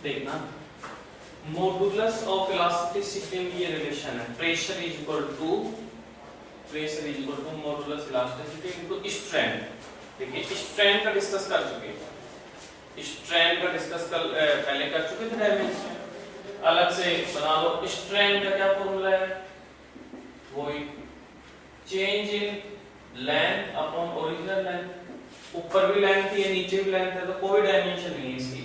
देखना, modulus of elasticity में ये रिलेशन है, pressure is equal to modulus elasticity into strength. देखिए स्ट्रेंथ का डिस्कस कर चुके हैं, पहले कर चुके थे डायमेंशन, अलग से बना लो। स्ट्रेंथ का क्या फॉर्मूला है, वही change in length upon original length. ऊपर भी लेंथ है नीचे भी लेंथ है तो कोई डायमेंशन नहीं है इसकी,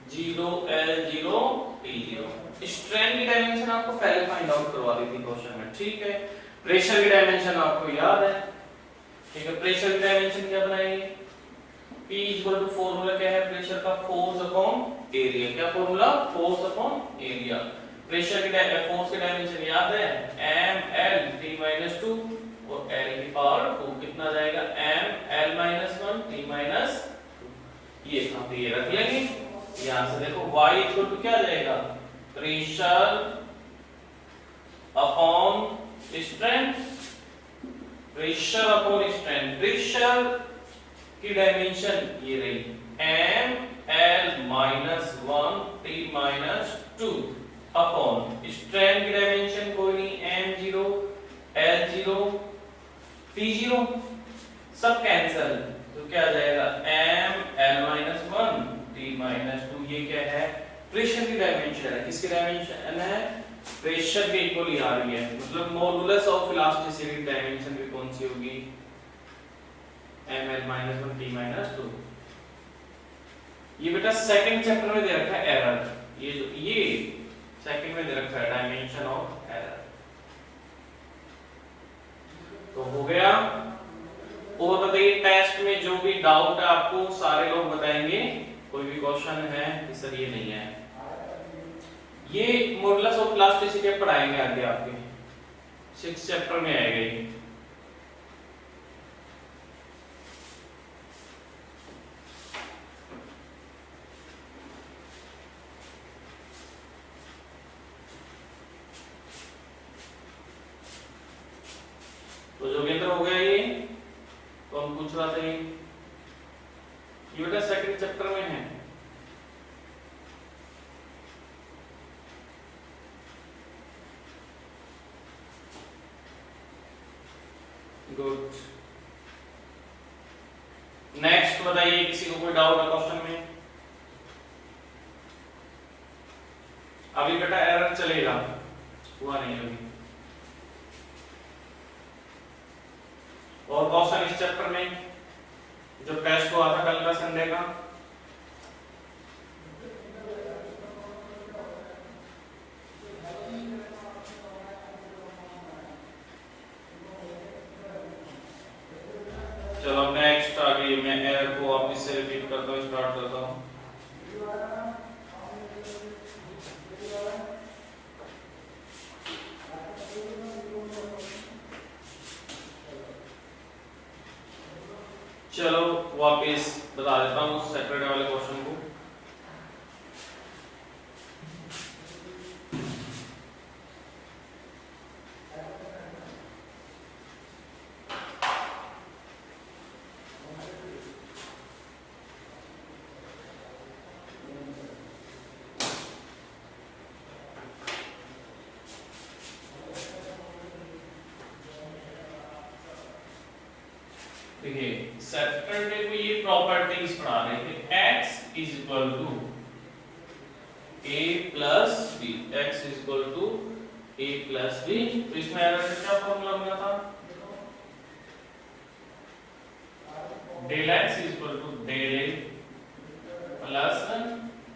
m0 l0 t0। स्ट्रेंथ की डायमेंशन आपको पहले फाइंड आउट करवा दी थी क्वेश्चन में, ठीक है। प्रेशर की डायमेंशन आपको याद है, ठीक है। प्रेशर की डायमेंशन क्या बनाएंगे, P इक्वल टू फॉर्मूला क्या है प्रेशर का, फोर्स अपॉन एरिया। क्या formula, force upon area. Pressure की फोर्स की डायमेंशन याद है, m l t - 2 और l की पावर 2 कितना जाएगा, m l - 1 t - 2। ये था, तो ये रख लेंगे। यहां से देखो y इक्वल टू क्या जाएगा, pressure upon strength, pressure upon strength. Pressure की डायमेंशन ये रही, m l - 1 t - 2 upon strength की डायमेंशन कोई नहीं, m0 l0 t0 सब कैंसिल, तो क्या आ जाएगा, m l - 1 t - 2। ये क्या है, प्रेशर की डायमेंशन है। किसकी डायमेंशन है, प्रेशर के इक्वल आ रही है, मतलब मॉडुलस ऑफ इलास्टिसिटी डायमेंशन भी कौन सी होगी, m l - 1 t - 2। ये बेटा सेकंड चैप्टर में दे रखा है एरर, ये सेकंड में दे रखा है डायमेंशन ऑफ एरर। तो हो गया। और बताइए टेस्ट में जो भी डाउट है आपको सारे लोग बताएंगे, कोई भी क्वेश्चन है कि सर ये नहीं है, ये मॉडुलस ऑफ इलास्टिसिटी पढ़ाएंगे आगे आपके 6th चैप्टर में आएगा ये। तो जोगेंद्र हो गया ये, तो हम पूछ रहा था ये बेटा सेकंड चैप्टर में है। गुड। नेक्स्ट बताइए, किसी को कोई डाउट है क्वेश्चन में? अभी बेटा एरर चलेगा, हुआ नहीं अभी। और क्वेश्चन इस चैप्टर में जो टेस्ट हुआ था कल का संडे का, चलो नेक्स्ट आगे मैं एरर को वापस से रिपीट करता हूँ, स्टार्ट करता हूँ। चलो वापस बता देता हूँ सैटरडे वाले क्वेश्चन को। देखिए सैटरडे को ये प्रॉपर्टीज पढ़ा रहे थे, x is equal to a plus b, x is equal to a plus b। तो इसमें एरर का क्या फॉर्मूला बना था, del x is equal to del a plus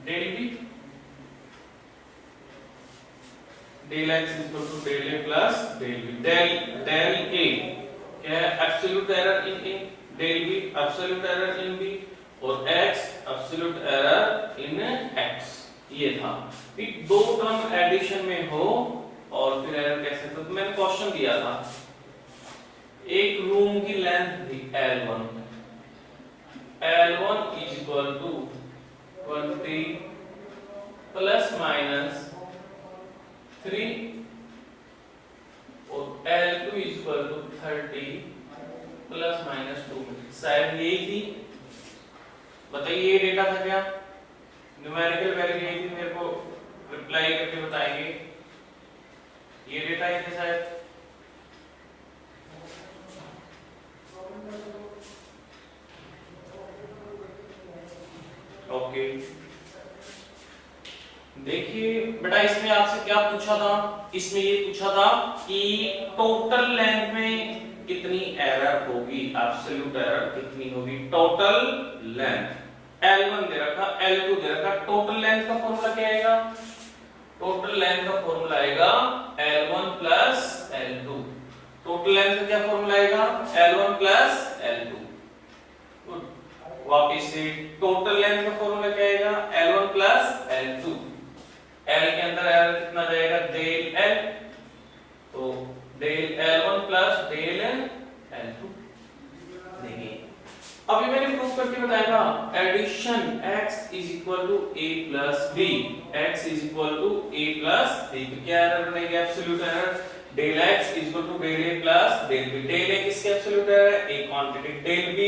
del b, del x is equal to del a plus del b। Del a क्या है, absolute error in a, del b absolute error in b, और x absolute error in x। ये था कि दो term addition में हो और फिर एरर कैसे, तो मैंने क्वेश्चन दिया था, एक रूम की लेंथ थी L1 is equal to 20 plus minus 3 और L2 is equal to 30 plus minus 2। शायद यही थी, बताइए ये डेटा था क्या, न्यूमेरिकल वैल्यू यही थी, मेरे को रिप्लाई करके बताएंगे। ये डेटा ही थे शायद। ओके, देखिए बेटा इसमें आपसे क्या पूछा था, इसमें ये पूछा था कि टोटल लेंथ में कितनी एरर होगी, एब्सोल्यूट एरर कितनी होगी। टोटल लेंथ L1 दे रखा, L2 दे रखा, टोटल लेंथ का फॉर्मूला क्या आएगा, टोटल लेंथ का फॉर्मूला आएगा L1 plus L2। Total length का क्या फॉर्मूला आएगा, L1 प्लस L2। वापिस से टोटल लेंथ का फॉर्मूला क्या आएगा, L1 प्लस L2। L के अंदर एरर कितना जाएगा, डेल L, तो del L1 plus del L2। देखिए अभी मैंने प्रूफ करके बताया था, addition x is equal to a plus b, x is equal to a plus b, तो क्या एरर बनेगी, absolute error, del x is equal to del a plus del b। Del a किसकी absolute error है, a quantity, del b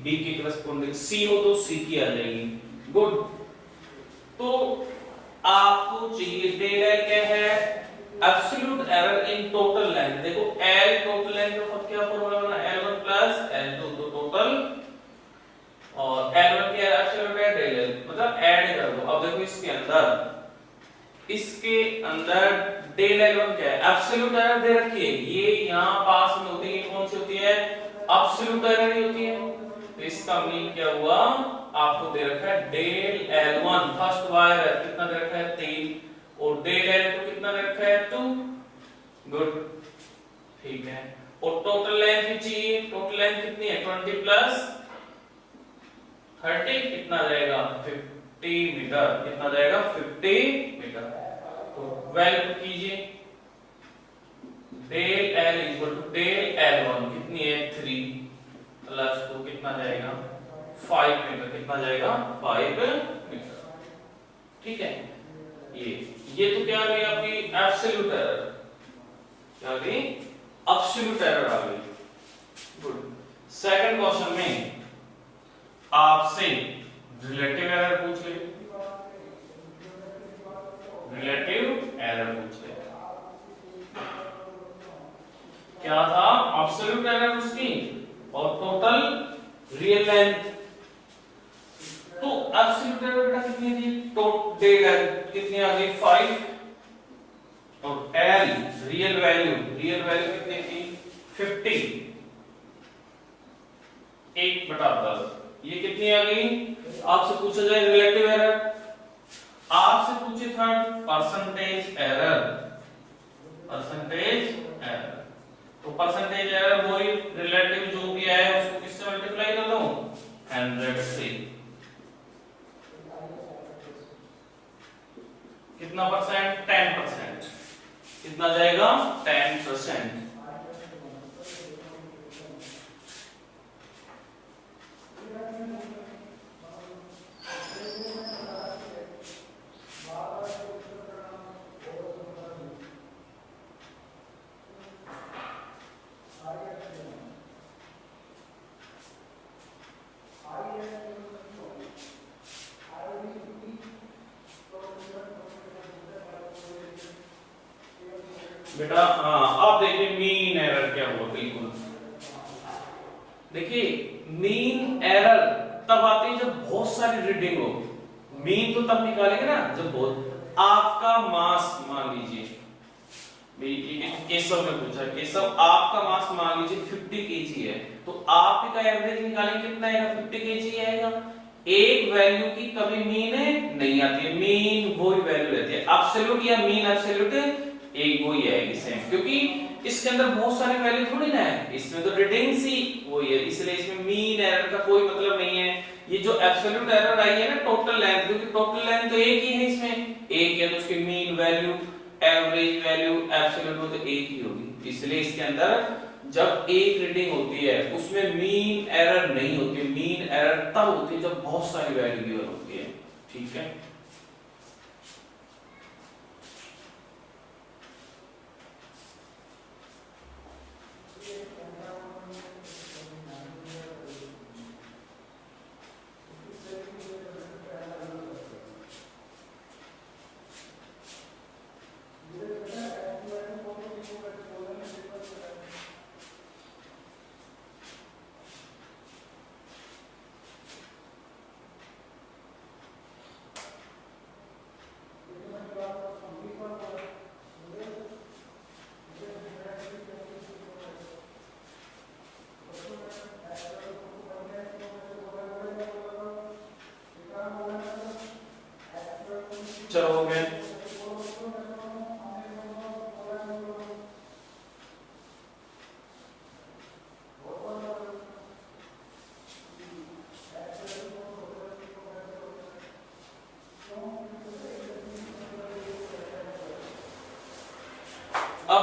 b की corresponding c हो तो c की आ जाएगी। गुड, तो आपको चाहिए डेल l क्या है, absolute error in total length. देखो l टोटल लेंथ का क्या फॉर्मूला बना, L1 प्लस L2, तो टोटल और L1 की एब्सोल्यूट है डेल l, मतलब ऐड कर दो। अब देखो इसके अंदर डेल L1 क्या है, एब्सोल्यूट एरर दे रखी है, ये यहां पास में होती है, कौन सी होती है, एब्सोल्यूट एरर ही होती है। तो इसका मीन क्या हुआ, आपको दे रखा है डेल L1 फर्स्ट वायर है, कितना दे रखा है 3, और डेल L2 कितना दे रखा है 2। गुड, ठीक है, और टोटल लेंथ भी चाहिए, टोटल लेंथ कितनी है 20 प्लस 30 कितना जाएगा 50 मीटर, कितना जाएगा 50 मीटर। तो वैल्यू कीजिए, del L equal to del L1 कितनी है 3 प्लस 2 कितना जाएगा 5 मीटर, कितना जाएगा 5 मीटर। ठीक है, ये तो क्या आ गई आपकी एब्सोल्यूट एरर, क्या आ गई एब्सोल्यूट एरर आ गई। गुड, सेकंड क्वेश्चन में आपसे रिलेटिव एरर पूछ ले, रिलेटिव एरर पूछ ले, क्या था एब्सोल्यूट एरर उसकी और टोटल रियल लेंथ। तो एब्सोल्यूट एरर बेटा कितनी थी, टोटल लेंथ कितनी आ गई 5, और एल रियल वैल्यू कितनी थी 50, 1/10, ये कितनी आ गई। आपसे पूछा जाए रिलेटिव एरर, आपसे पूछे था परसेंटेज एरर, तो परसेंटेज एरर वही रिलेटिव जो भी आया है उसको किससे मल्टीप्लाई कर दो 100 से, कितना परसेंट 10%, कितना जाएगा 10%। बेटा अब देखिए मीन एरर क्या हुआ, बिल्कुल देखिए मीन एरर तब आती है जब बहुत सारी रीडिंग हो। मीन तो तब निकालेंगे ना जब बहुत, आपका मास मान लीजिए, केशव ने पूछा, केशव आपका मास मान लीजिए 50 केजी है, तो आप का एवरेज निकालेंगे कितना आएगा 50 केजी आएगा। एक वैल्यू की कभी मीन नहीं आती है, मीन वही वैल्यू रहती है, एब्सोल्यूट या मीन एब्सोल्यूट एक वही आएगी सेम, क्योंकि इसके अंदर बहुत सारी वैल्यू थोड़ी ना है, इसमें तो रीडिंग्स ही वही है, इसलिए इसमें मीन एरर का कोई मतलब नहीं है। ये जो एब्सोल्यूट एरर आई है ना टोटल लेंथ, क्योंकि टोटल लेंथ तो एक ही है, इसमें एक है तो उसकी mean value average value absolute वो तो एक ही होगी, इसलिए इसके अंदर जब एक रीडिंग होती है उसमें मीन एरर नहीं होती, मीन एरर तब होती है जब बहुत सारी वैल्यू गिवन होती है। ठीक है,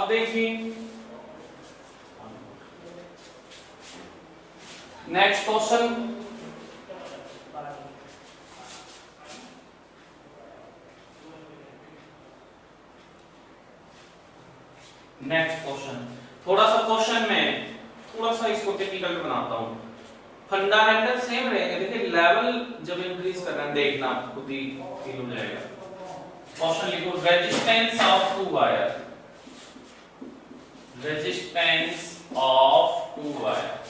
अब देखिए नेक्स्ट क्वेश्चन, थोड़ा सा क्वेश्चन में थोड़ा सा इसको टिपिकल बनाता हूं। फंडामेंटल सेम रहेंगे, देखिए लेवल जब इंक्रीज कर रहे हैं देखना खुद ही फील हो जाएगा। क्वेश्चन लिखो, resistance of two wire, resistance of two wire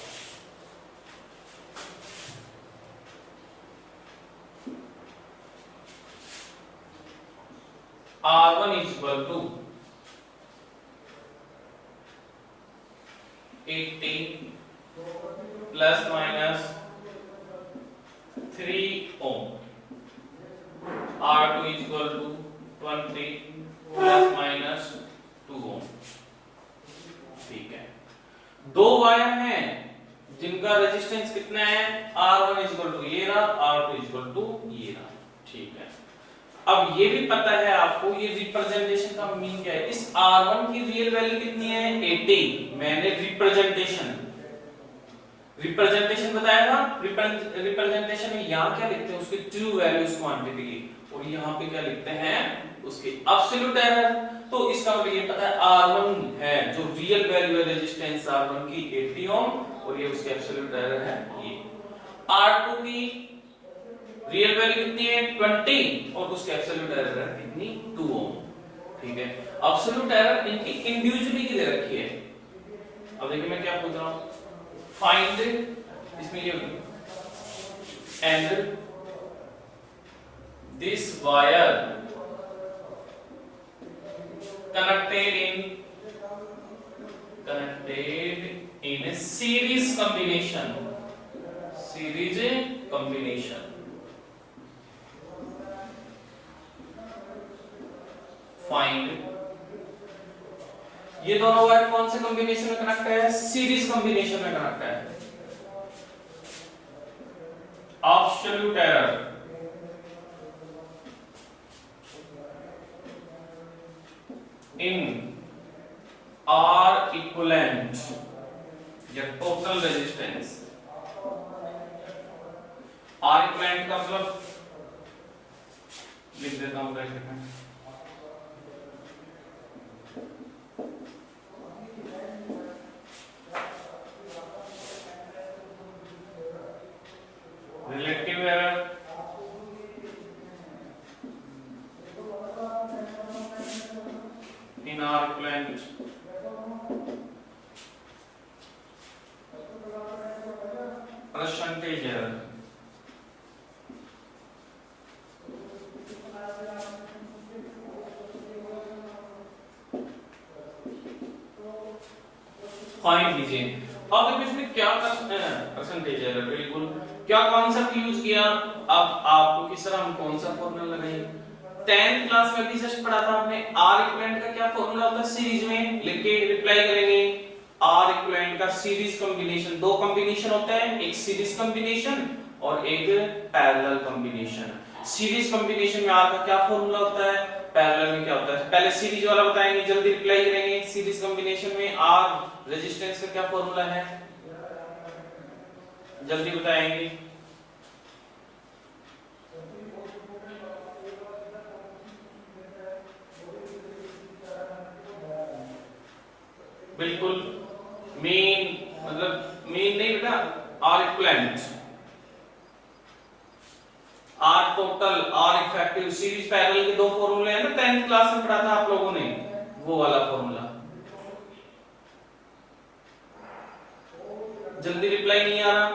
R1 is equal to 80 plus minus 3 ohm, R2 is equal to 20 plus minus 2 ohm। ठीक है, दो वायर हैं जिनका रेजिस्टेंस कितना है, R1 is equal to ये रहा, R2 is equal to ये रहा। ठीक है, अब ये भी पता है आपको ये रिप्रेजेंटेशन का मीन क्या है। इस R1 की रियल वैल्यू कितनी है 80, मैंने रिप्रेजेंटेशन बताया था। रिप्रेजेंटेशन में यहाँ क्या लिखते हैं, उसके ट्रू वैल्यूज क्वांटिटी, और यहाँ पे क्या लिखते हैं उसके एब्सोल्यूट एरर। तो इसका मतलब ये पता है R1 है जो रियल वैल्यू है रेजिस्टेंस R1 की 80 ओम, और ये उसके एब्सोल्यूट एरर है ये। R2 की रियल वैल्यू कितनी है 20, और उसके एब्सोल्यूट एरर है कितनी 2 ओम। ठीक है, एब्सोल्यूट एरर इनकी इंडिविजुअली की दे रखी है। अब देखिए मैं क्या पूछ रहा हूं, फाइंड, इसमें ये and this wire connected in a series combination, find ये दोनों वायर कौन से कॉम्बिनेशन में कनेक्ट है, सीरीज कॉम्बिनेशन में कनेक्ट है। Absolute error in are equivalent या टोटल रेजिस्टेंस। आर इक्विवेलेंट का मतलब लिख देता हूं ब्रैकेट में, relative error in are equivalent percentage error. Find कीजिए। अब देखिए इसमें क्या परसेंटेज एरर, बिल्कुल क्या कॉन्सेप्ट यूज किया। अब आपको किस तरह हम कौन सा फॉर्मूला लगाएंगे, 10th क्लास में भी जस्ट पढ़ा था हमने। आर इक्विवेलेंट का क्या फॉर्मूला होता है, सीरीज में लिख के रिप्लाई करेंगे। आर इक्विवेलेंट का सीरीज कॉम्बिनेशन, दो कॉम्बिनेशन होता है, एक सीरीज कॉम्बिनेशन और एक पैरेलल कॉम्बिनेशन। सीरीज कॉम्बिनेशन में आर का क्या फॉर्मूला होता है, पैरेलल में क्या होता है। पहले सीरीज वाला बताएंगे, जल्दी रिप्लाई करेंगे। सीरीज कॉम्बिनेशन में आर रेजिस्टेंस का क्या फॉर्मूला है, जल्दी बताएंगे। बिल्कुल मेन, मतलब मेन नहीं बेटा, R equivalent, R total, R effective, series parallel के दो फॉर्मूले हैं ना, 10th क्लास में पढ़ा था आप लोगों ने, वो वाला फॉर्मूला। जल्दी रिप्लाई नहीं आ रहा,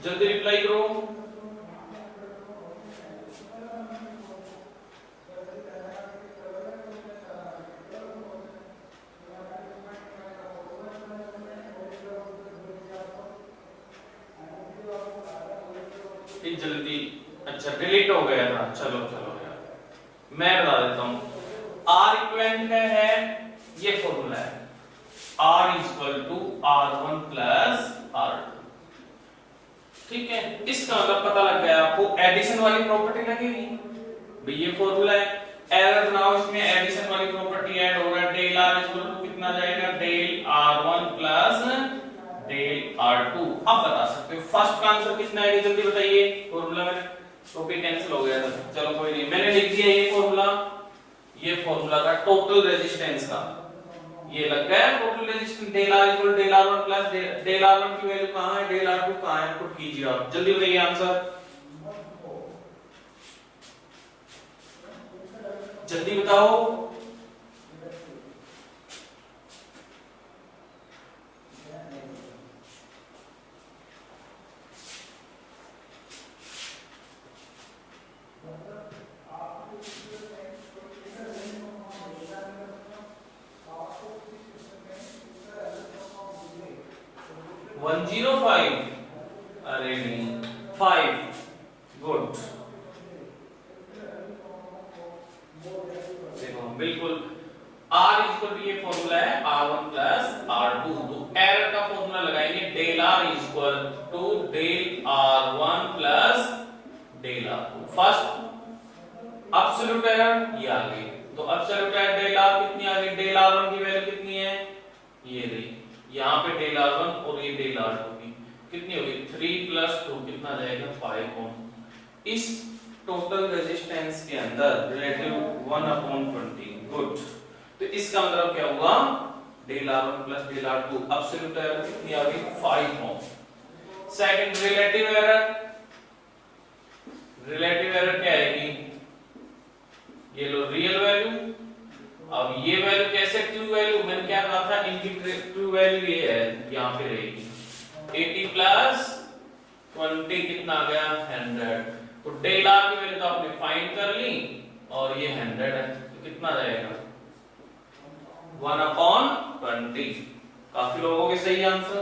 जल्दी रिप्लाई करो। जल्दी, अच्छा डिलीट हो गया था, चलो चलो यार मैं बता देता हूं। आर इक्विवेलेंट का है ये फॉर्मूला है, R is equal to R1 plus R2। ठीक है, इसका मतलब पता लग गया आपको, एडिशन वाली प्रॉपर्टी लगेगी भाई, ये फॉर्मूला है। एरर बनाओ, इसमें एडिशन वाली प्रॉपर्टी ऐड होगा, डेल आर इक्वल टू कितना जाएगा, del r1 plus del r2। अब बता सकते हो फर्स्ट का आंसर कितना आएगा, जल्दी बताइए, फॉर्मूला में टॉपिक कैंसिल हो गया था, चलो कोई नहीं, मैंने लिख दिया ये फॉर्मूला। ये फॉर्मूला था टोटल रेजिस्टेंस का, ये लग गया total resistance, del R equal del r1 plus del r1 की वैल्यू कहां है, डेल r2 कहां है, पुट कीजिए आप, जल्दी बताइए आंसर, जल्दी बताओ। वन जीरो फाइव, अरे नहीं 5, गुड, देखो बिल्कुल R इक्वल टू, ये फॉर्मूला है R1 प्लस R2, तो एरर का फॉर्मूला लगाएंगे, del R equal to del R1 plus del R2। First absolute error ये आ गई, तो एब्सोल्यूट एरर डेल R कितनी आ गई, डेल R1 की वैल्यू कितनी है, ये रही, यहाँ पे डेल R1 और ये डेल R2 की कितनी होगी, 3 प्लस 2 कितना जाएगा, 5 ओम। इस टोटल रेजिस्टेंस के अंदर रिलेटिव 1/20, गुड, तो इसका मतलब क्या हुआ, del R1 plus del R2, absolute error कितनी आ गई, 5 ohm. Second relative error, relative error क्या आएगी, ये लो रियल वैल्यू, अब ये वैल्यू कैसे ट्रू वैल्यू, मैंने क्या कहा था, इनकी ट्रू वैल्यू ये है, यहां पे रहेगी 80 प्लस 20 कितना आ गया, 100, तो डेल आर की वैल्यू तो आपने फाइंड कर ली, और ये 100 है, तो कितना जाएगा, 1/20। काफी लोगों के सही आंसर।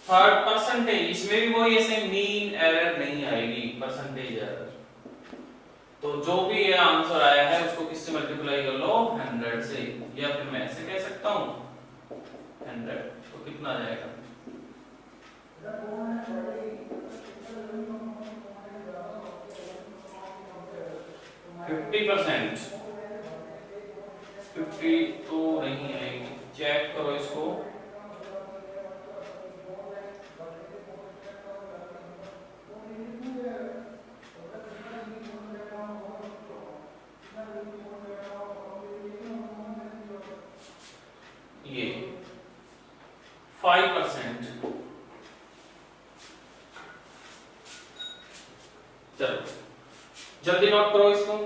थर्ड परसेंटेज, इसमें भी वही ऐसे मीन एरर नहीं आएगी, परसेंटेज एरर, तो जो भी ये आंसर आया है उसको किससे मल्टीप्लाई कर लो, 100 से, या फिर मैं ऐसे कह सकता हूं 100, तो कितना आ जाएगा, 50%, 50 तो नहीं आएगी, चेक करो इसको, ये 5%, चलो जल्दी नोट करो इसको,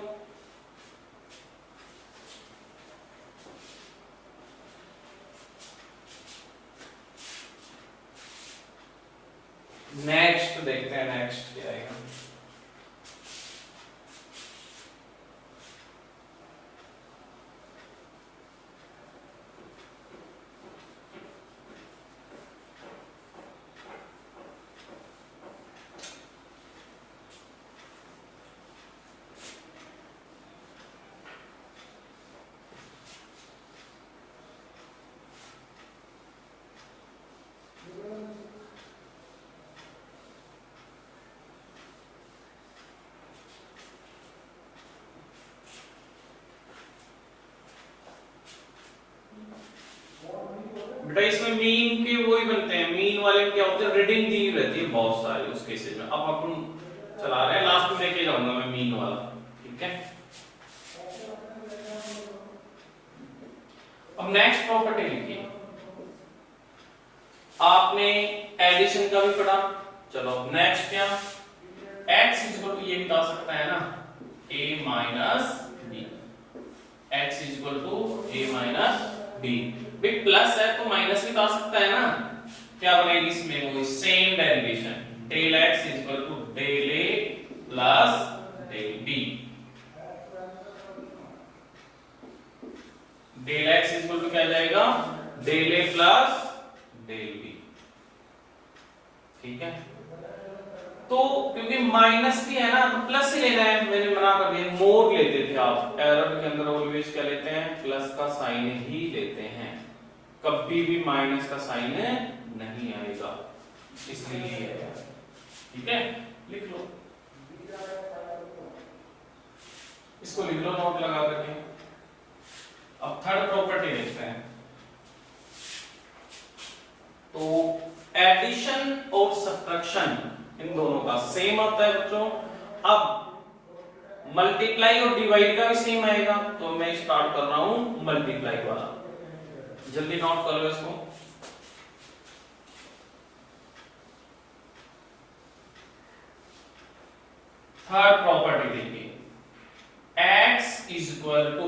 नेक्स्ट देखते हैं, नेक्स्ट क्या आएगा, बेटा इसमें मीन के वही बनते हैं, मीन वाले क्या होते हैं, रीडिंग दी रहती है बहुत सारी उस केसेस में, अब अपन चला रहे हैं, लास्ट में लेके जाऊंगा मैं मीन वाला, ठीक है। अब नेक्स्ट प्रॉपर्टी लिखिए, आपने एडिशन का भी पढ़ा, चलो नेक्स्ट क्या, x इक्वल टू, ये बता सकता है ना, a minus b, x equal to a minus b, big plus है तो माइनस भी आ सकता है ना, क्या बनेगी इसमें, वो same derivation, del x equal to del a plus del b, del x equal to क्या जाएगा, del a plus del b, ठीक है। तो क्योंकि माइनस भी है ना, तो प्लस ही लेना है, मैंने मना कर दिया, मोर लेते थे आप, एरर के अंदर ऑलवेज क्या लेते हैं, प्लस का साइन ही लेते हैं, कभी भी माइनस का साइन नहीं आएगा, इसलिए ठीक है, लिख लो, इसको लिख लो नोट लगा करके। अब थर्ड प्रॉपर्टी देखते हैं। तो एडिशन और सब्ट्रैक्शन इन दोनों का सेम आता है बच्चों। अब मल्टीप्लाई और डिवाइड का भी सेम आएगा, तो मैं स्टार्ट कर रहा हूं मल्टीप्लाई वाला, जल्दी नोट कर लो इसको। थर्ड प्रॉपर्टी देखिए, x is equal to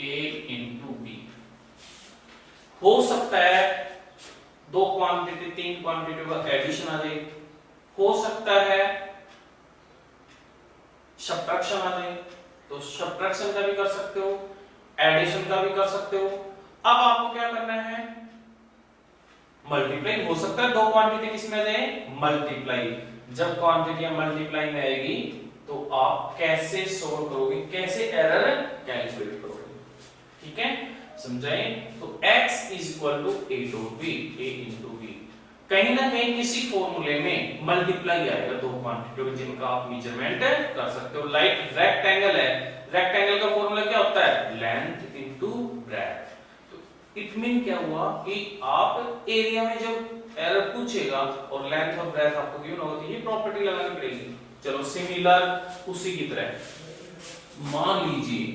a into b. हो सकता है दो क्वांटिटी तीन क्वांटिटी का एडिशन आ जाए, हो सकता है सब्ट्रैक्शन आ जाए, तो सब्ट्रैक्शन का भी कर सकते हो, एडिशन का भी कर सकते हो। अब आपको क्या करना है, मल्टीप्लाई। हो सकता है दो क्वांटिटी किसमें आ जाए, मल्टीप्लाई। जब क्वांटिटी मल्टीप्लाई में आएगी तो आप कैसे सोल्व करोगे, कैसे एरर कैलकुलेट करोगे, ठीक है, समझाएं। तो x is equal to a dot b, a into b। कहीं ना कहीं किसी फॉर्मूले में मल्टीप्लाई आएगा दो क्वांटिटी जिनका आप मेजरमेंट कर सकते हो। लाइक रेक्टेंगल है, रेक्टेंगल का फॉर्मूला क्या होता है, लेंथ इनटू ब्रेड्थ। तो इट मीन क्या हुआ कि आप एरिया में जब एरर पूछेगा और लेंथ और ब्रेड्थ आपको गिवन होगा तो ये प्रॉपर्टी लगानी पड़ेगी। चलो सिमिलर उसी की तरह मान लीजिए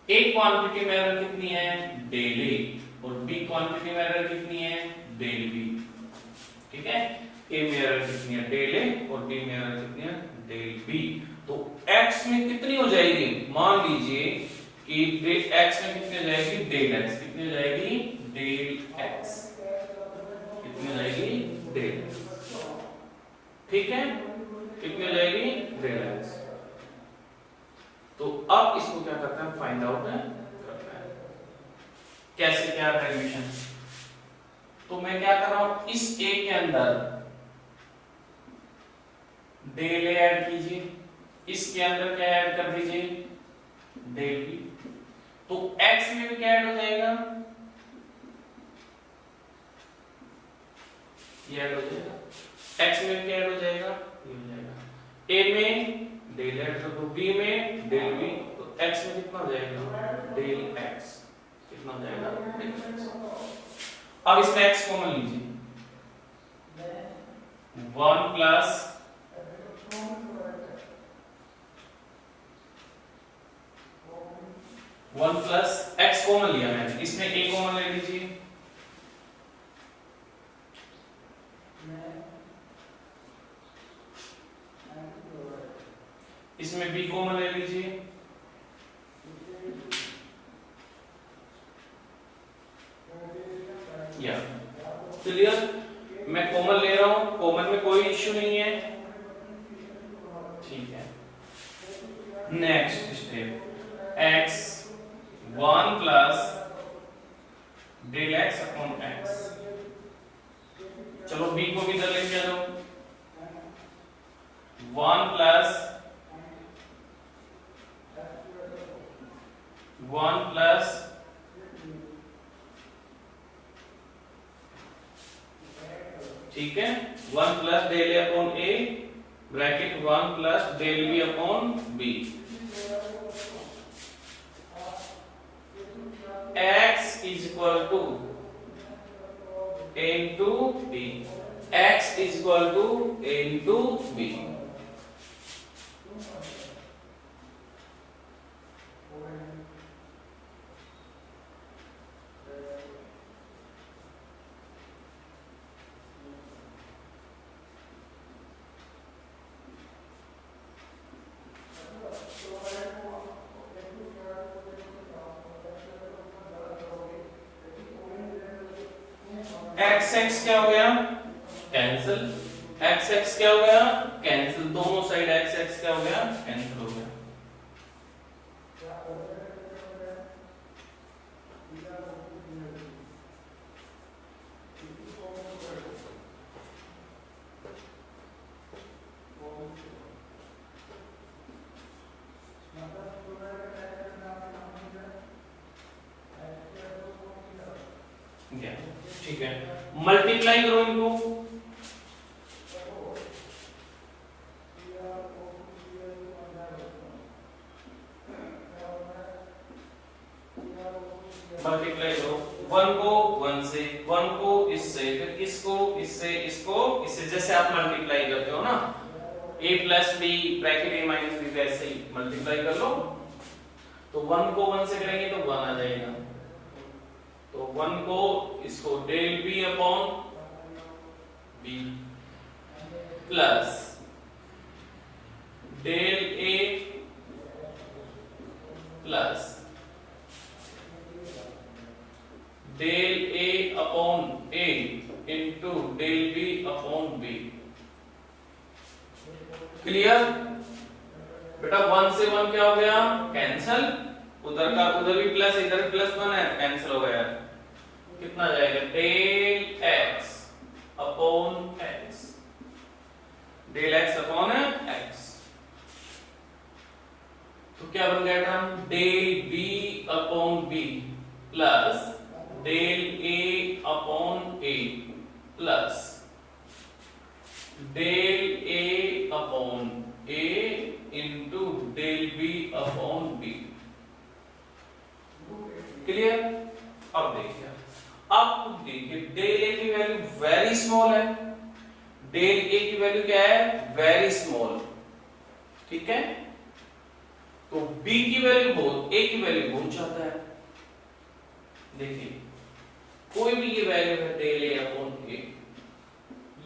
एक क्वांटिटी में एरर कितनी है, डेल ए, और बी क्वांटिटी में एरर कितनी है, डेल बी, ठीक है। ए में एरर कितनी है, डेल ए, और बी में एरर कितनी है, डेल बी। तो x में कितनी हो जाएगी, मान लीजिए कि x में कितनी हो जाएगी, डेल x। कितनी हो जाएगी, डेल x। कितनी हो जाएगी, डेल x, ठीक है, कितनी हो जाएगी, डेल x। तो अब इसको क्या करते हैं, फाइंड आउट करते हैं, कैसे क्या वैल्यूएशन। तो मैं क्या कर रहा हूं, इस a के अंदर डेल a ऐड कीजिए, इसके अंदर क्या ऐड कर दीजिए, डेल b। तो x में भी क्या ऐड हो जाएगा, ये ऐड हो जाएगा, x में क्या ऐड हो जाएगा, ये हो जाएगा। a में डेल ऐड कर दो, b में डेल b, तो x में कितना हो जाएगा, डेल x। कितना हो जाएगा, डेल x। अब इसमें x कॉमन लीजिए, 1 प्लस x कॉमन लिया मैंने, इसमें a कॉमन ले लीजिए, इसमें b कॉमन ले लीजिए, या क्लियर। मैं कॉमन ले रहा हूं, कॉमन में कोई इश्यू नहीं है, ठीक है। Next step, x 1 plus del x upon x। चलो b को भी इधर लेके आ जाओ, 1 प्लस 1 प्लस ठीक है, 1 plus del a upon a bracket 1 plus del b upon b. x is equal to a into b, x is equal to a into b। x क्या हो गया, कैंसिल, x क्या हो गया, कैंसिल, दोनों side x क्या हो गया, कैंसिल हो गया। ठीक है, मल्टीप्लाई करो इनको, मल्टीप्लाई करो 1 को 1 से, 1 को इससे, फिर इसको इससे, इसको इससे, जैसे आप मल्टीप्लाई करते हो ना a plus b bracket a minus b, वैसे ही मल्टीप्लाई कर लो। तो 1 को 1 से करेंगे तो 1 आ जाएगा, तो 1 को इसको del b upon b plus del a plus del a upon a into del b upon b। Clear बेटा? 1 से 1 क्या हो गया? कैंसल, उधर का उधर भी प्लस, इधर भी प्लस 1 है, कैंसिल हो गया। कितना जाएगा? Del x upon x, del x upon x। तो क्या बन गया term? Del b upon b plus del a upon a plus del a upon a into del b upon b। Clear? अब देखिए, अब देखिए डेल a की value very small है, डेल a की वैल्यू क्या है? वेरी स्मॉल, ठीक है? तो b की वैल्यू बहुत, a की वैल्यू बहुत ज्यादा है। देखिए कोई भी ये वैल्यू है डेल a अपॉन a,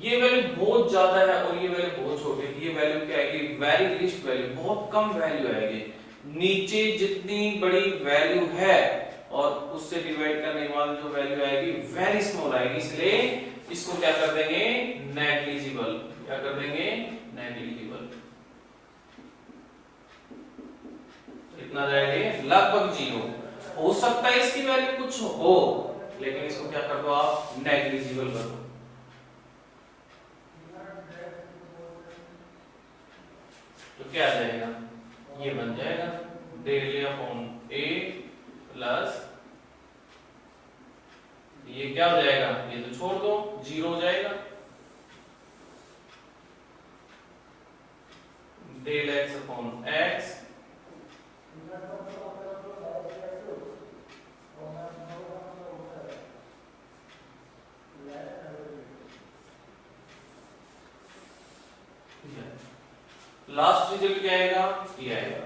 ये वैल्यू बहुत ज्यादा है और ये वैल्यू बहुत छोटी है, ये वैल्यू क्या आएगी? वेरी लिस्ट वैल्यू, बहुत कम वैल्यू आएगी। नीचे जितनी बड़ी वैल्यू है और उससे डिवाइड करने के बाद जो वैल्यू आएगी वेरी स्मॉल आएगी, इसलिए इसको क्या कर देंगे? नेग्लिजिबल। क्या कर देंगे? नेग्लिजिबल। कितना जाएगा? लगभग 0। हो सकता है इसकी वैल्यू कुछ हो, लेकिन इसको क्या कर दो आप? नेग्लिजिबल कर दो। तो क्या आ जाएगा? ये बन जाएगा del a upon a plus, ये क्या हो जाएगा? ये तो छोड़ दो, 0 हो जाएगा, del x upon x last result क्या आएगा? ये आएगा।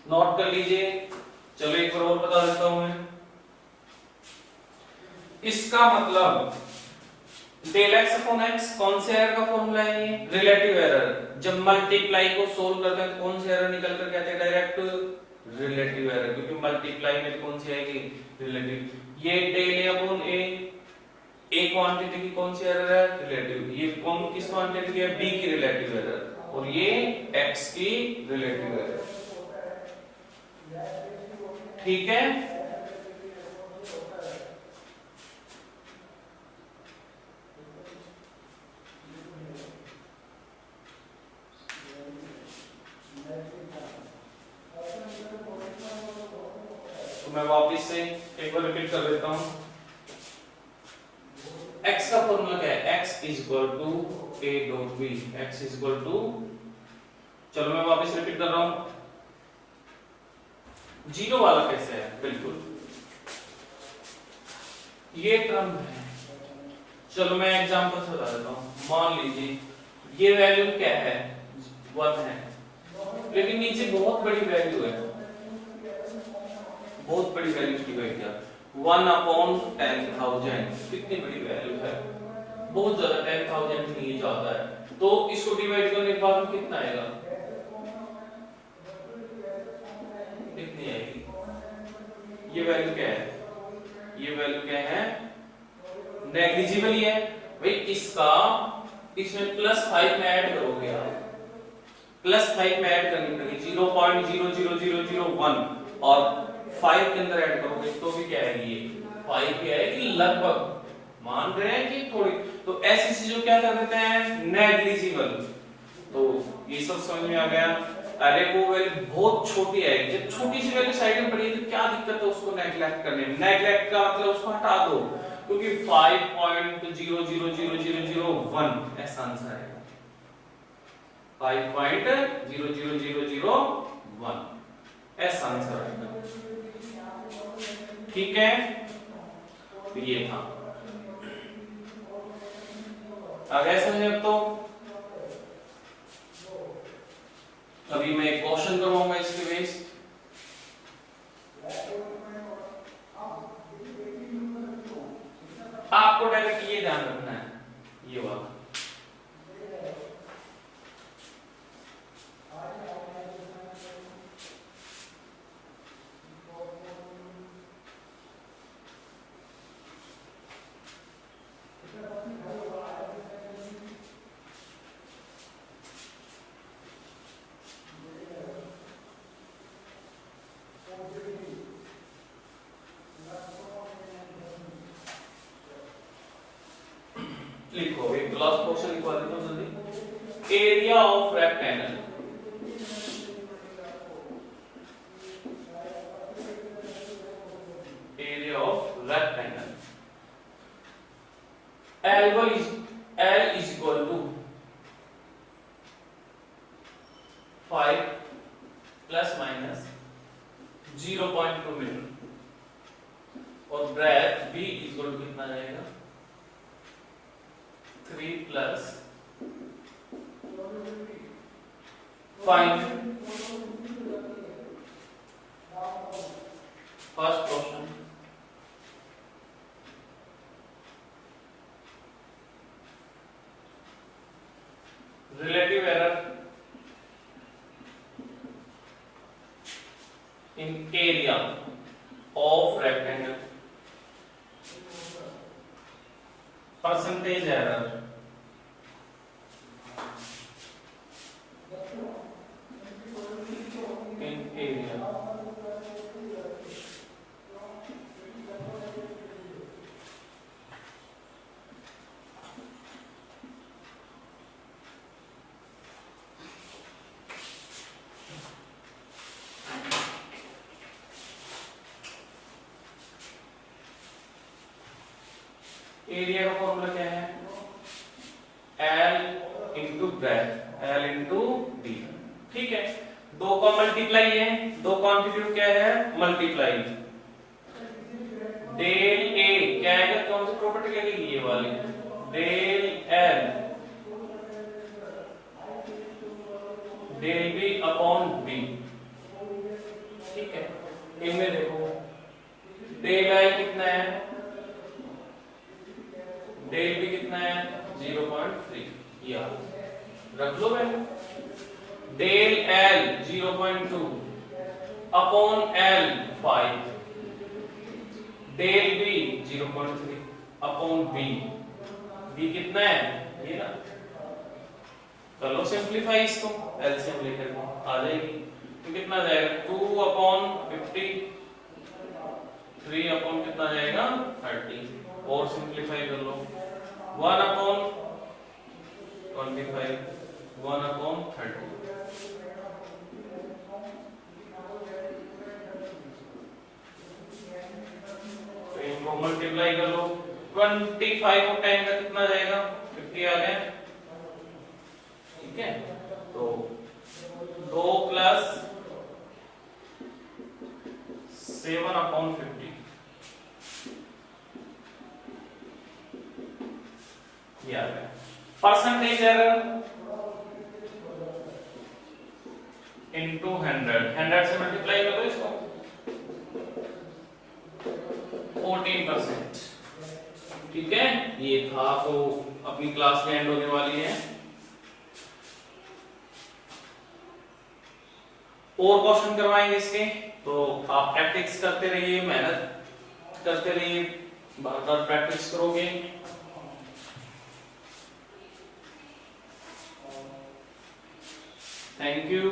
नोट कर लीजिए। चलो एक बार और बता देता हूं मैं। इसका मतलब डेल एक्स अपॉन एक्स कौन से एरर का फॉर्मूला है? ये रिलेटिव एरर। जब मल्टीप्लाई को सोल्व करते हैं तो कौन सी एरर निकल कर कहते हैं? डायरेक्ट रिलेटिव एरर, क्योंकि मल्टीप्लाई में कौन सी आएगी? रिलेटिव। ये del a upon a quantity की कौन सी एरर है? रिलेटिव। ये कौन किस क्वांटिटी की है? बी की रिलेटिव एरर, और ये एक्स की रिलेटिव एरर। ठीक है? तो मैं वापस से एक बार रिपीट कर देता हूं। x का फॉर्मूला क्या है? x is equal to a dot b। x is equal to, चलो मैं वापस रिपीट कर रहा हूं। 0 वाला कैसे है? बिल्कुल ये टर्म है। चलो मैं एग्जांपल से बता देता हूं। मान लीजिए ये वैल्यू क्या है? 1 है, लेकिन नीचे बहुत बड़ी वैल्यू है, बहुत बड़ी वैल्यू की वैल्यू क्या? 1 अपॉन 10,000। कितनी बड़ी वैल्यू है? बहुत ज्यादा, 10,000 नहीं जाता है। तो इसको डिवाइड करने के बाद कितना आएगा? कितनी आएगी? ये वैल्यू क्या है? ये वैल्यू क्या है? नेग्लिजिबल ही है भाई। इसका इसमें +5 में ऐड करोगे आप, +5 में ऐड करनी पड़ेगी। 0.00001 और 5 के अंदर ऐड करोगे तो भी क्या आएगी? ये 5 की आएगी लगभग। मान रहे हैं कि थोड़ी, तो ऐसी चीजों क्या कर देते हैं? नेग्लिजिबल। तो ये सब समझ में आ गया। अरे वो वैल्यू बहुत छोटी आएगी, जब छोटी सी वैल्यू साइड में पड़ी है तो क्या दिक्कत है उसको नेग्लेक्ट करने में। नेग्लेक्ट का मतलब उसको हटा दो, क्योंकि 5.0000001 ऐसा आंसर आएगा। 5.00001 ऐसा आंसर आएगा। ठीक है, तो ये था। आ गया समझ अब तो। अभी मैं एक क्वेश्चन करवाऊंगा इसके बेस्ड। आपको डायरेक्ट ये ध्यान रखना है, ये वाला। लिखो, एक लास्ट क्वेश्चन लिखवा देता हूं जल्दी। Area of rectangle, area of rectangle L is equal to 5 plus minus 0.2 metre और breadth B is equal to कितना जाएगा 3 plus 5। First question, relative error in area of rectangle, percentage error in area area का formula क्या है L into breadth, L into D. ठीक है, दो का मल्टीप्लाई है, दो क्वांटिटी क्या है मल्टीप्लाई। डेल ए क्या आएगा, कौन सी प्रॉपर्टी लगेगी ये वाली, del L del b upon b. ठीक है, इनमें देखो डेल आई कितना है, डेल बी कितना है 0.3, या रख लो value. Del l 0.2 upon l 5, del b 0.3 upon b, b कितना है ये ना, चलो सिंप्लीफाई इसको, एलसीएम लेकर आ जाएगी तो कितना जाएगा 2 अपॉन 50, 3 अपॉन कितना जाएगा 30, और सिंप्लीफाई कर लो 1 अपॉन 25, 1 अपॉन 30। तो इनको मल्टीप्लाई कर लो, 25 और 10 का कितना जाएगा 50 आ गया। ठीक है, तो 2 प्लस 7 अपॉन 50 ये आ गया। परसेंटेज एरर इनटू 100 से मल्टीप्लाई कर दो इसको, 14%। ठीक है, ये था। तो अपनी क्लास में एंड होने वाली है, और क्वेश्चन करवाएंगे इसके, तो आप प्रैक्टिस करते रहिए, मेहनत करते रहिए, बार-बार प्रैक्टिस करोगे। Thank you.